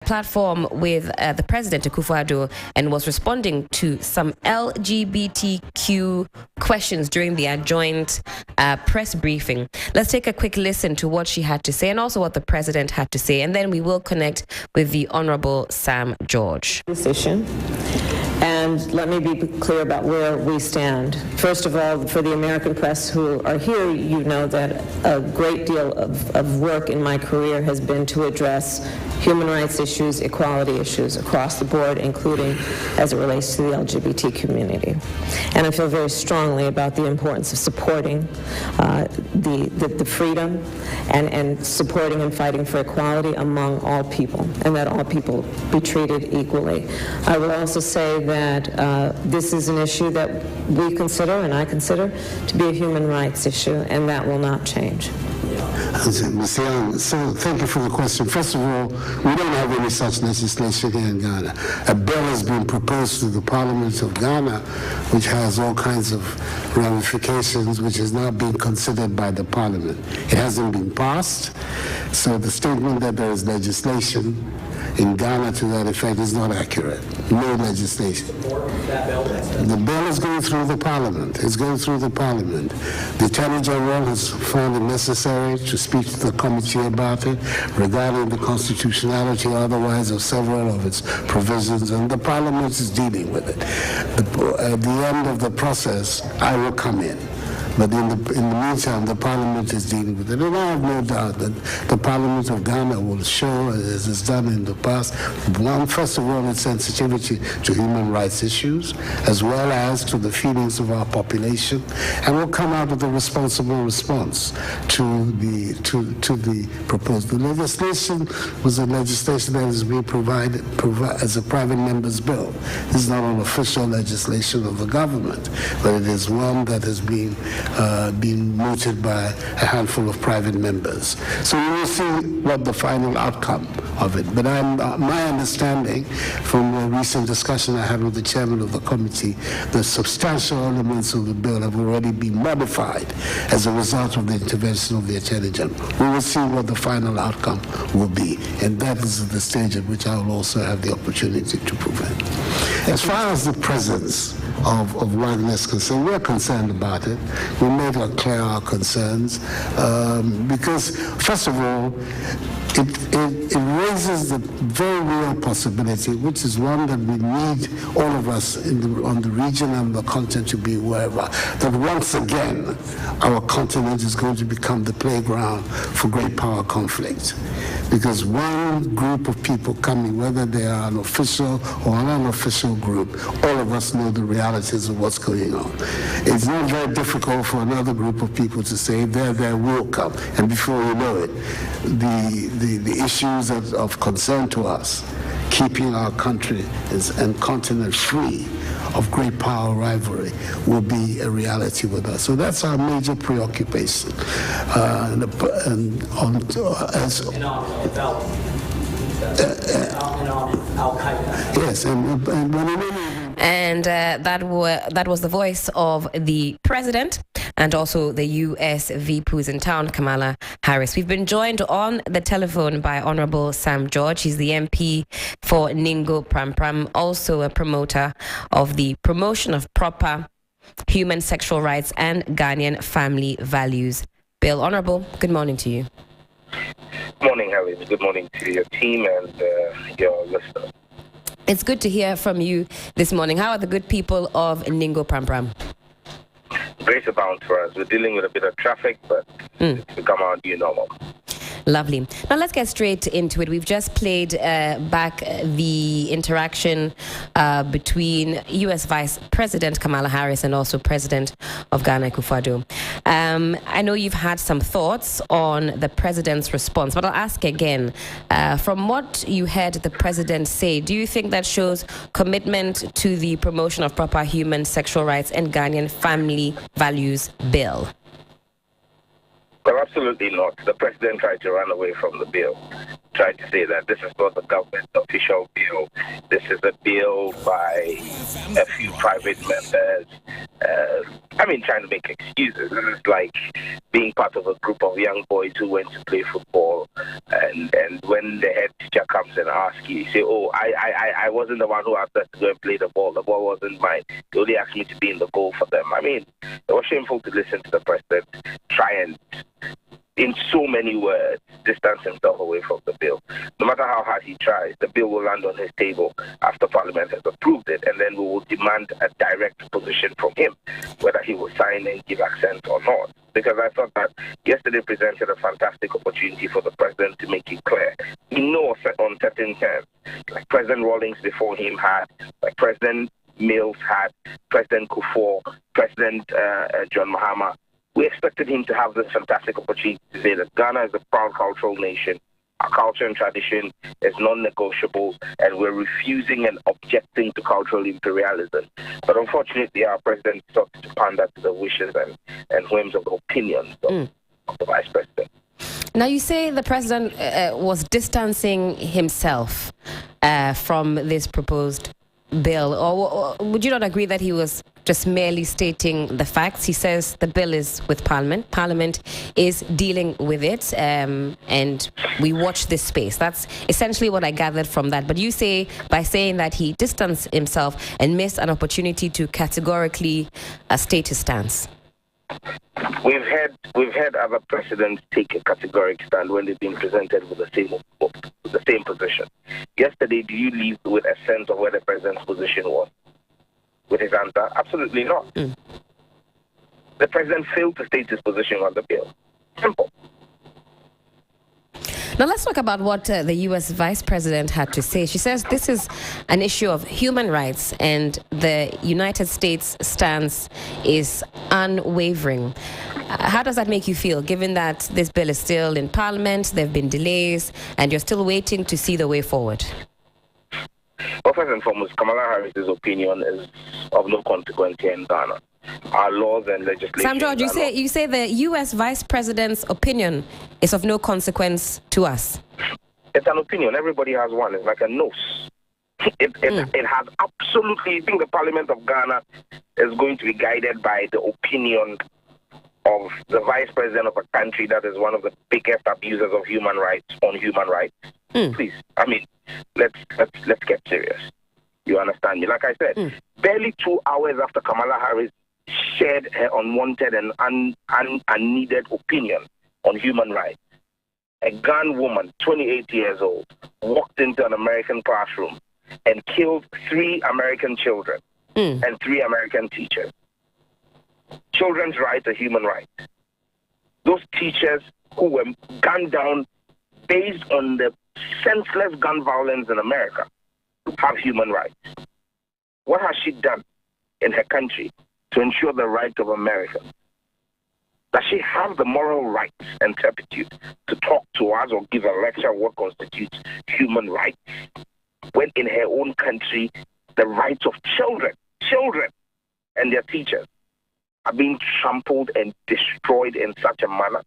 platform with the President Akufo-Addo and was responding to some LGBTQ questions during the adjoint press briefing. Let's take a quick listen to what she had to say and also what the President had to say, and then we will connect with the Honorable Sam George. This issue. And let me be clear about where we stand. First of all, for the American press who are here, you know that a great deal of work in my career has been to address human rights issues, equality issues across the board, including as it relates to the LGBT community. And I feel very strongly about the importance of supporting the freedom and supporting and fighting for equality among all people, and that all people be treated equally. I will also say that this is an issue that we consider, and I consider, to be a human rights issue, and that will not change. Ms. Young, so thank you for the question. First of all, we don't have any such legislation here in Ghana. A bill has been proposed to the Parliament of Ghana, which has all kinds of ramifications, which is now being considered by the Parliament. It hasn't been passed, so the statement that there is legislation in Ghana to that effect is not accurate. No legislation. The bill is going through the Parliament. It's going through the Parliament. The Attorney General has found it necessary to speak to the committee about it regarding the constitutionality or otherwise of several of its provisions, and the Parliament is dealing with it. At the end of the process, I will come in. But in the meantime, the Parliament is dealing with it. And I have no doubt that the Parliament of Ghana will show, as it's done in the past, one, first of all, its sensitivity to human rights issues, as well as to the feelings of our population, and will come out with a responsible response to the proposed. The legislation was a legislation that is being provided as a private member's bill. This is not an official legislation of the government, but it is one that has been mooted by a handful of private members. So we will see what the final outcome of it. But my understanding from the recent discussion I had with the chairman of the committee, the substantial elements of the bill have already been modified as a result of the intervention of the Attorney General. We will see what the final outcome will be, and that is the stage at which I will also have the opportunity to prevent. As far as the presence of Wagner is concerned, we're concerned about it. We made clear our concerns because, first of all, it raises the very real possibility, which is one that we need all of us on the region and the continent to be aware of, that once again our continent is going to become the playground for great power conflict. Because one group of people coming, whether they are an official or an unofficial group, all of us know the realities of what's going on. It's not very difficult for another group of people to say, there will come. And before you know it, the issues of concern to us, keeping our country and continent free of great power rivalry, will be a reality with us. So that's our major preoccupation. Yes, and that was the voice of the President and also the U.S. VP who's in town, Kamal Harris. We've been joined on the telephone by Honorable Sam George. He's the MP for Ningo Pram, also a promoter of the promotion of proper human sexual rights and Ghanaian family values bill. Honorable, good morning to you. Good morning, Harris. Good morning to your team and your listeners. It's good to hear from you this morning. How are the good people of Ningo Pram? Grace abound for us. We're dealing with a bit of traffic, but it's become our new normal. Lovely. Now let's get straight into it. We've just played back the interaction between U.S. Vice President Kamal Harris and also President of Ghana, Akufo-Addo. I know you've had some thoughts on the President's response, but I'll ask again. From what you heard the President say, do you think that shows commitment to the promotion of proper human sexual rights and Ghanaian family values bill? Well, No, absolutely not. The president tried to run away from the bill, tried to say that this is not the government's official bill. This is a bill by a few private members. Trying to make excuses. This is like being part of a group of young boys who went to play football, and when the head teacher comes and asks you, you say, "Oh, I wasn't the one who asked us to go and play the ball. The ball wasn't mine. They only asked me to be in the goal for them." It was shameful to listen to the president try and, in so many words, distance himself away from the bill. No matter how hard he tries, the bill will land on his table after Parliament has approved it, and then we will demand a direct position from him, whether he will sign and give assent or not. Because I thought that yesterday presented a fantastic opportunity for the president to make it clear. He knows on certain terms, like President Rawlings before him had, like President Mills had, President Kufuor, President John Mahama. We expected him to have this fantastic opportunity to say that Ghana is a proud cultural nation. Our culture and tradition is non-negotiable, and we're refusing and objecting to cultural imperialism. But unfortunately, our president sought to pander to the wishes and whims of the opinions of the vice president. Now, you say the president was distancing himself from this proposed bill, or would you not agree that he was just merely stating the facts? He says the bill is with Parliament. Parliament is dealing with it, and we watch this space. That's essentially what I gathered from that. But you say, by saying that he distanced himself and missed an opportunity to categorically state his stance. We've had other presidents take a categorical stand when they've been presented with the same position. Yesterday, do you leave with a sense of where the president's position was? With his answer? Absolutely not. The president failed to state his position on the bill. Simple. Now let's talk about what the U.S. Vice President had to say. She says this is an issue of human rights, and the United States stance is unwavering. How does that make you feel, given that this bill is still in Parliament, there have been delays, and you're still waiting to see the way forward? Well, first and foremost, Kamal Harris's opinion is of no consequence here in Ghana. Our laws and legislation. Sam George, you say the U.S. Vice President's opinion is of no consequence to us. It's an opinion. Everybody has one. It's like a nose. It has absolutely. I think the Parliament of Ghana is going to be guided by the opinion of the Vice President of a country that is one of the biggest abusers of human rights on human rights. Please, let's get serious. You understand me? Like I said, barely 2 hours after Kamala Harris shared her unwanted and unneeded opinion on human rights, a Ghanaian woman, 28 years old, walked into an American classroom and killed 3 American children and 3 American teachers. Children's rights are human rights. Those teachers who were gunned down based on the senseless gun violence in America have human rights. What has she done in her country to ensure the rights of Americans? Does she have the moral rights and turpitude to talk to us or give a lecture on what constitutes human rights, when in her own country the rights of children and their teachers are being trampled and destroyed in such a manner?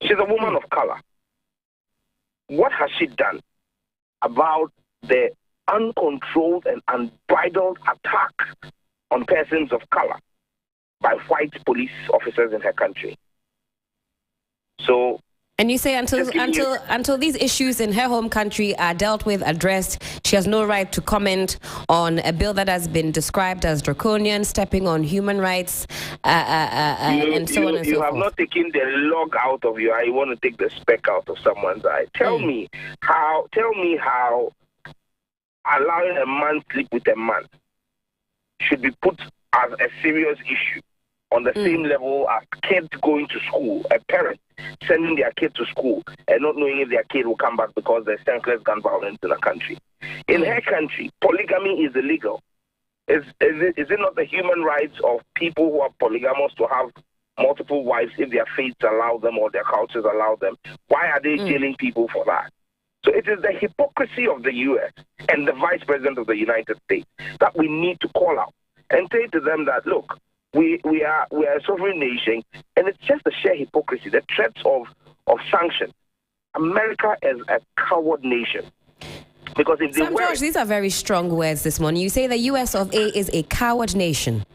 She's a woman of color. What has she done about the uncontrolled and unbridled attack on persons of color by white police officers in her country? So, and you say until these issues in her home country are dealt with, addressed, she has no right to comment on a bill that has been described as draconian, stepping on human rights, and so on and so forth. You have not taken the log out of your eye. You want to take the speck out of someone's eye. Tell me how allowing a man sleep with a man should be put as a serious issue on the same level as kids going to school, a parent sending their kid to school and not knowing if their kid will come back because there's senseless gun violence in the country. In her country, polygamy is illegal. Is it not the human rights of people who are polygamous to have multiple wives if their faiths allow them or their cultures allow them? Why are they jailing people for that? So it is the hypocrisy of the U.S. and the Vice President of the United States that we need to call out and say to them that, look, we are a sovereign nation, and it's just the sheer hypocrisy, the threats of sanctions. America is a coward nation. Because if Sam George, these are very strong words this morning. You say the US of A is a coward nation.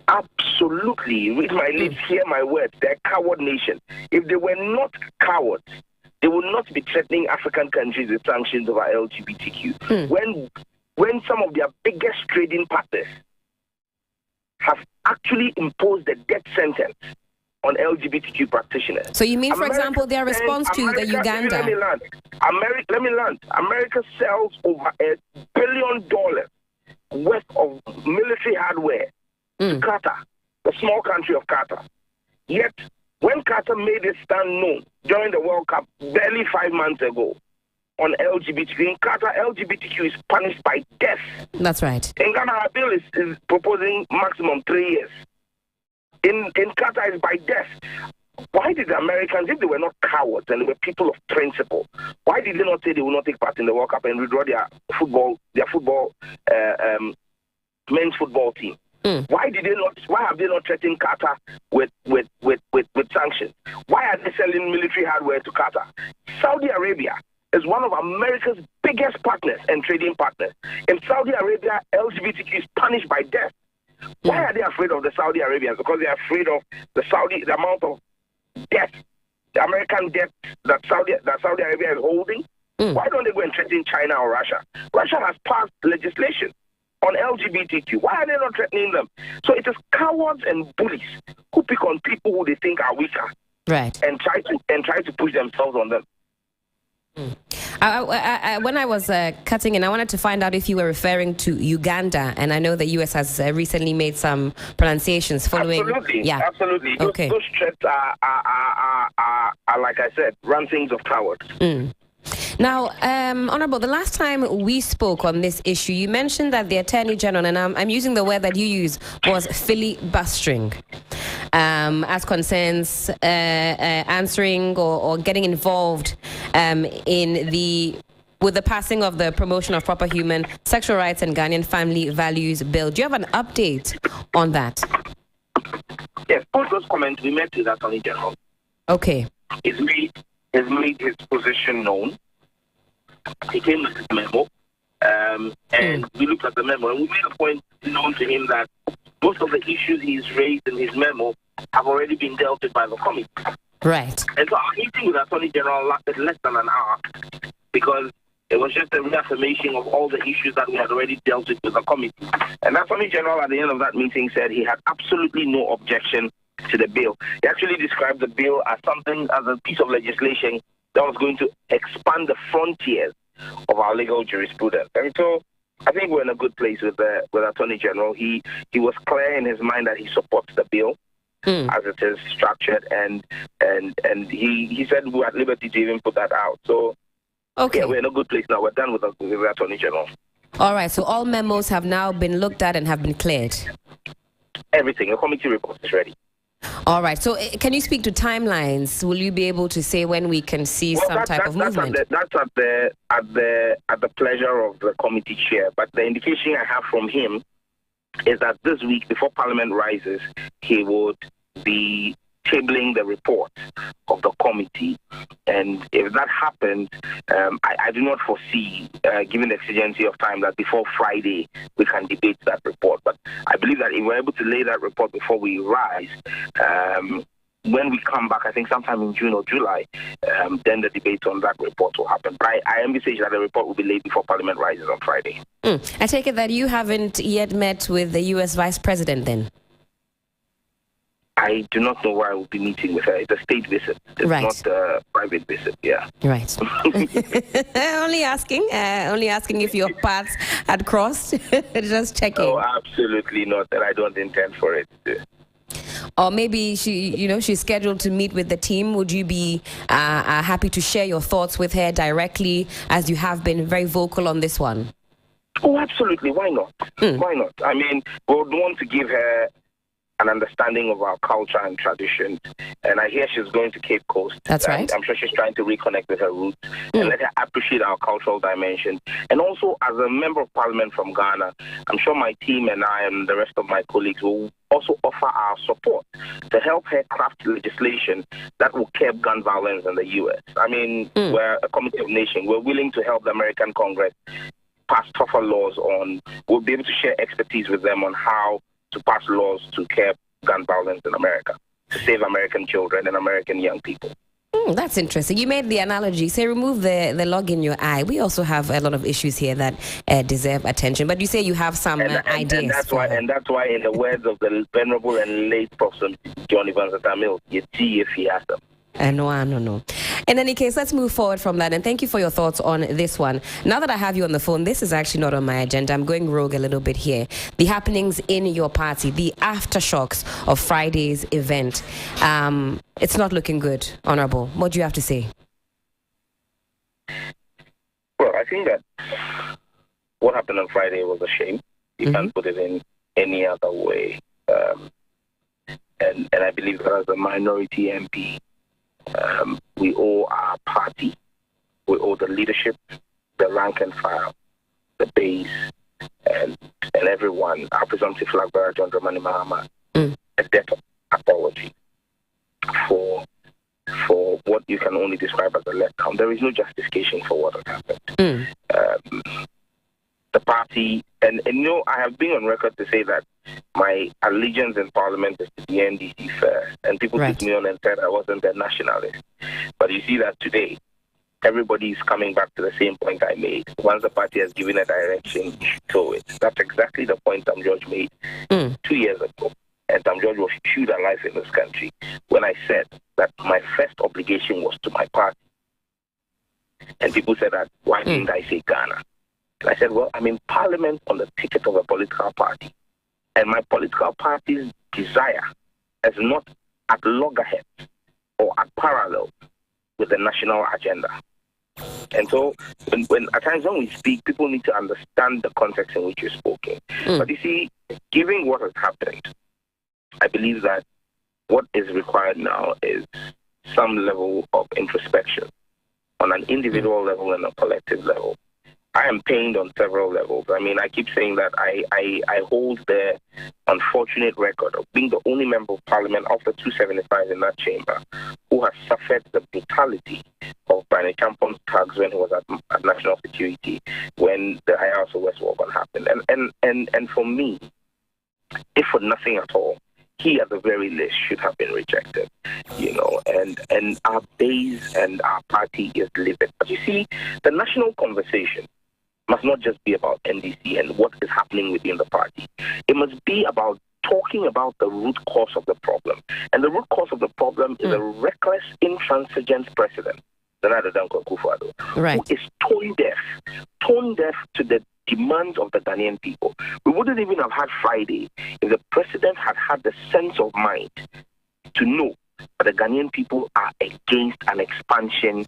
Absolutely. Read my lips, hear my words. They're a coward nation. If they were not cowards, they would not be threatening African countries with sanctions over LGBTQ. When some of their biggest trading partners have actually imposed the death sentence on LGBTQ practitioners. So you mean, for example, their response to the Uganda? Let me land. America sells over $1 billion worth of military hardware to Qatar, the small country of Qatar. Yet, when Qatar made its stand known during the World Cup barely 5 months ago on LGBTQ, in Qatar, LGBTQ is punished by death. That's right. In Ghana, our bill is proposing maximum 3 years. In Qatar, it's by death. Why did the Americans, if they were not cowards and they were people of principle, why did they not say they will not take part in the World Cup and withdraw their men's football team? Why have they not threatened Qatar with sanctions? Why are they selling military hardware to Qatar? Saudi Arabia is one of America's biggest partners and trading partners. In Saudi Arabia, LGBTQ is punished by death. Why are they afraid of the Saudi Arabians? Because they are afraid of the amount of debt, the American debt that Saudi Arabia is holding. Why don't they go and threaten China or Russia? Russia has passed legislation on LGBTQ. Why are they not threatening them? So it is cowards and bullies who pick on people who they think are weaker, right, and try to push themselves on them. When I was cutting in, I wanted to find out if you were referring to Uganda, and I know the U.S. has recently made some pronunciations following. Absolutely, yeah, absolutely. Okay. Those threats are, like I said, rantings of cowards. Now, Honorable, the last time we spoke on this issue, you mentioned that the Attorney General, and I'm using the word that you use, was filibustering as concerns answering or getting involved with the passing of the Promotion of Proper Human, Sexual Rights and Ghanaian Family Values Bill. Do you have an update on that? Yes, post those comments, we met with the Attorney General. Okay. He's made his position known. He came with his memo, and we looked at the memo, and we made a point known to him that most of the issues he's raised in his memo have already been dealt with by the committee. Right. And so our meeting with the Attorney General lasted less than an hour because it was just a reaffirmation of all the issues that we had already dealt with the committee. And the Attorney General at the end of that meeting said he had absolutely no objection to the bill. He actually described the bill as a piece of legislation that was going to expand the frontiers of our legal jurisprudence. And so I think we're in a good place with the Attorney General. He was clear in his mind that he supports the bill as it is structured, and he said we're at liberty to even put that out. So okay, yeah, we're in a good place now. We're done with the Attorney General. All right, so all memos have now been looked at and have been cleared. Everything. The committee report is ready. All right. So can you speak to timelines? Will you be able to say when we can see some type of movement? That's at the pleasure of the committee chair. But the indication I have from him is that this week, before Parliament rises, he would be tabling the report of the committee. And if that happens, I do not foresee, given the exigency of time, that before Friday we can debate that report. But I believe that if we're able to lay that report before we rise, when we come back, I think sometime in June or July, then the debate on that report will happen. But I envisage that the report will be laid before Parliament rises on Friday. I take it that you haven't yet met with the U.S. Vice President then? I do not know where I will be meeting with her. It's a state visit. It's right. Not a private visit, yeah. Right. Only asking if your paths had crossed. Just checking. Oh, absolutely not. And I don't intend for it. Or maybe she's scheduled to meet with the team. Would you be happy to share your thoughts with her directly, as you have been very vocal on this one? Oh, absolutely. Why not? Why not? I mean, we would want to give her an understanding of our culture and traditions. And I hear she's going to Cape Coast. That's right. I'm sure she's trying to reconnect with her roots and let her appreciate our cultural dimension. And also, as a member of Parliament from Ghana, I'm sure my team and I and the rest of my colleagues will also offer our support to help her craft legislation that will curb gun violence in the U.S. I mean, we're a committee of nations. We're willing to help the American Congress pass tougher laws on. We'll be able to share expertise with them on how to pass laws to curb gun violence in America, to save American children and American young people. That's interesting. You made the analogy. Say, remove the log in your eye. We also have a lot of issues here that deserve attention. But you say you have some ideas. And that's why, in the words of the venerable and late Professor John Evans Atamil, you see if he has them. No. In any case, let's move forward from that. And thank you for your thoughts on this one. Now that I have you on the phone, this is actually not on my agenda. I'm going rogue a little bit here. The happenings in your party, the aftershocks of Friday's event. It's not looking good, Honorable. What do you have to say? Well, I think that what happened on Friday was a shame. You can't put it in any other way. And I believe that as a minority MP, we owe our party, we owe the leadership, the rank and file, the base, and everyone, our presumptive flag bearer, John Dramani Mahama, a debt of apology for what you can only describe as a letdown. There is no justification for what has happened. The party, and I have been on record to say that my allegiance in Parliament is to the NDC first, and people took me on and said I wasn't a nationalist. But you see that today, everybody is coming back to the same point I made. Once the party has given a direction, you should tow it. That's exactly the point Tam George made 2 years ago. And Tam George was chewed alive in this country when I said that my first obligation was to my party. And people said that, why didn't I say Ghana? And I said, well, I'm in Parliament on the ticket of a political party. And my political party's desire is not at loggerheads or at parallel with the national agenda. And so when at times when we speak, people need to understand the context in which you're speaking. But you see, given what has happened, I believe that what is required now is some level of introspection on an individual level and a collective level. I am pained on several levels. I mean, I keep saying that I hold the unfortunate record of being the only member of Parliament after 275 in that chamber who has suffered the brutality of Brian Champon's thugs when he was at National Security, when the High House of West Walton happened. And for me, if for nothing at all, he at the very least should have been rejected, and our base and our party is livid. But you see, the national conversation must not just be about NDC and what is happening within the party. It must be about talking about the root cause of the problem. And the root cause of the problem is a reckless, intransigent president, Nana Danko Akufo-Addo, who is tone deaf to the demands of the Ghanaian people. We wouldn't even have had Friday if the president had had the sense of mind to know that the Ghanaian people are against an expansion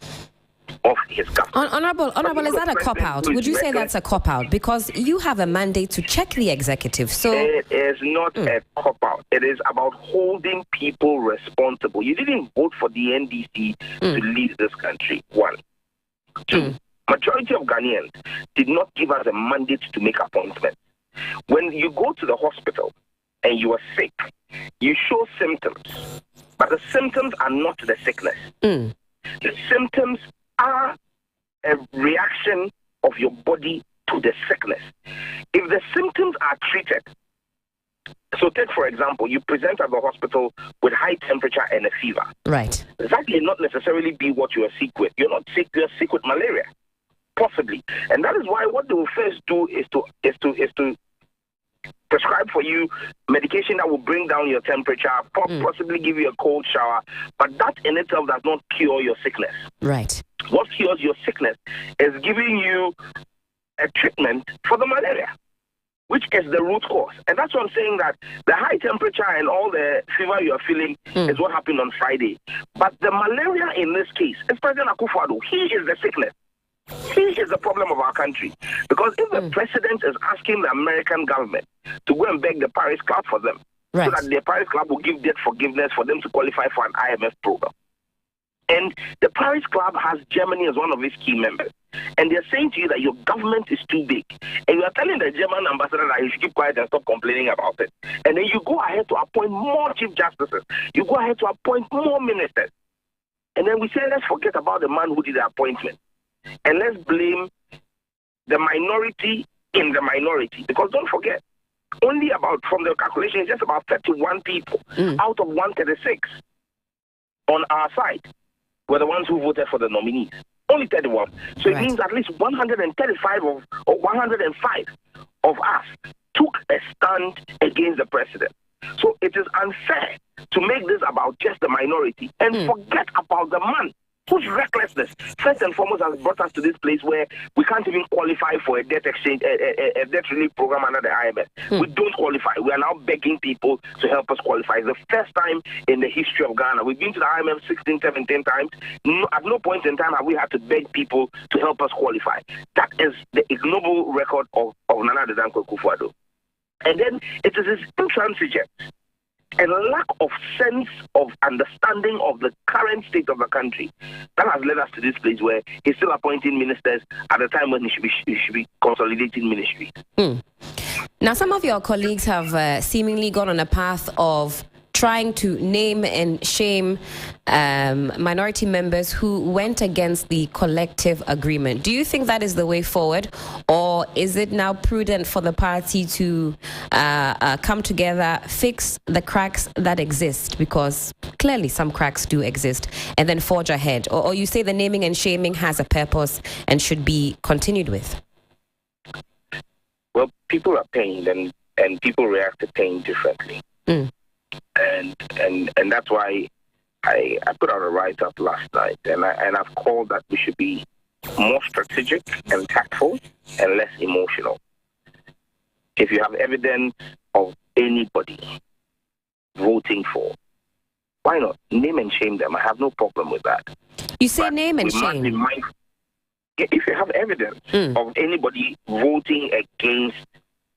of his government. Honorable, is that a cop-out? Would you say that's a cop-out? Because you have a mandate to check the executive. So it is not a cop-out. It is about holding people responsible. You didn't vote for the NDC to lead this country. 1. 2. Majority of Ghanaians did not give us a mandate to make appointments. When you go to the hospital and you are sick, you show symptoms, but the symptoms are not the sickness. The symptoms are a reaction of your body to the sickness. If the symptoms are treated, so take for example, you present at the hospital with high temperature and a fever. Right. That may not necessarily be what you are sick with. You're not sick, you're sick with malaria. Possibly. And that is why what they will first do is to prescribe for you medication that will bring down your temperature, possibly give you a cold shower, but that in itself does not cure your sickness. Right. What cures your sickness is giving you a treatment for the malaria, which is the root cause. And that's what I'm saying, that the high temperature and all the fever you are feeling is what happened on Friday. But the malaria in this case is President Akufo-Addo. He is the sickness. He is the problem of our country. Because if the president is asking the American government to go and beg the Paris Club for them, so that the Paris Club will give debt forgiveness for them to qualify for an IMF program, And the Paris Club has Germany as one of its key members. And they're saying to you that your government is too big. And you are telling the German ambassador that he should keep quiet and stop complaining about it. And then you go ahead to appoint more chief justices. You go ahead to appoint more ministers. And then we say, let's forget about the man who did the appointment. And let's blame the minority in the minority. Because don't forget, only about, from the calculation, just about 31 people out of 136 on our side were the ones who voted for the nominees. Only 31. So it means at least 135 or 105 of us took a stand against the president. So it is unfair to make this about just the minority and forget about the man whose recklessness, first and foremost, has brought us to this place where we can't even qualify for a debt exchange, a debt relief program under the IMF. We don't qualify. We are now begging people to help us qualify. It's the first time in the history of Ghana. We've been to the IMF 16, 17 times. At no point in time have we had to beg people to help us qualify. That is the ignoble record of Nana Addo Dankwa Akufo-Addo. And then it is his intransigence and lack of sense of understanding of the current state of the country that has led us to this place where he's still appointing ministers at a time when he should be consolidating ministries. Now, some of your colleagues have seemingly gone on a path of trying to name and shame minority members who went against the collective agreement. Do you think that is the way forward, or is it now prudent for the party to come together, fix the cracks that exist, because clearly some cracks do exist, and then forge ahead? Or you say the naming and shaming has a purpose and should be continued with? Well, people are pained, and people react to pain differently. And that's why I put out a write-up last night, and I've called that we should be more strategic and tactful and less emotional. If you have evidence of anybody voting for, why not name and shame them? I have no problem with that. You say name and shame. If you have evidence of anybody voting against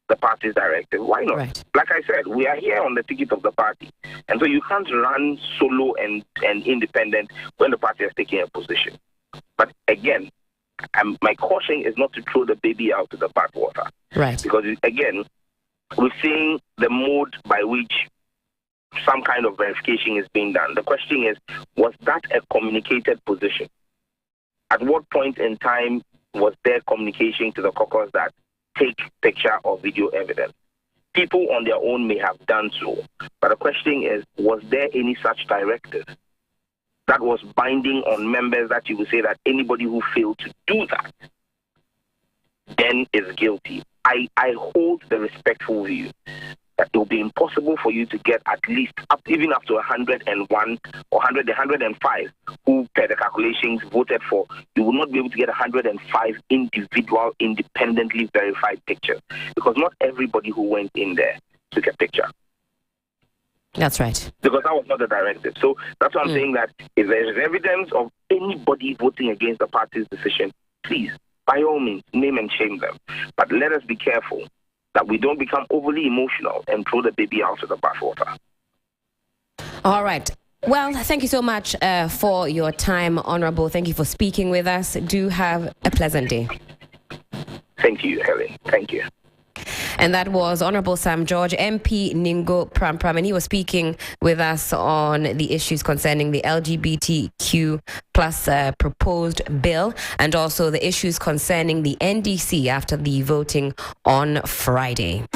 the party's directive, why not? Right. Like I said, we are here on the ticket of the party, and so you can't run solo and independent when the party is taking a position. But again, my caution is not to throw the baby out to the bathwater, right? Because again, we're seeing the mode by which some kind of verification is being done. The question is, was that a communicated position? At what point in time was there communication to the caucus that take picture or video evidence? People on their own may have done so, but the question is, was there any such directive that was binding on members that you would say that anybody who failed to do that then is guilty? I hold the respectful view that it will be impossible for you to get at least even up to 101 or 105 who, per the calculations, voted for. You will not be able to get 105 individual, independently verified pictures, because not everybody who went in there took a picture. That's right. Because that was not the directive. So that's why I'm saying that if there is evidence of anybody voting against the party's decision, please, by all means, name and shame them. But let us be careful that we don't become overly emotional and throw the baby out of the bathwater. All right. Well, thank you so much for your time, Honorable. Thank you for speaking with us. Do have a pleasant day. Thank you, Helen. Thank you. And that was Honorable Sam George, MP Ningo Pram, and he was speaking with us on the issues concerning the LGBTQ plus proposed bill, and also the issues concerning the NDC after the voting on Friday.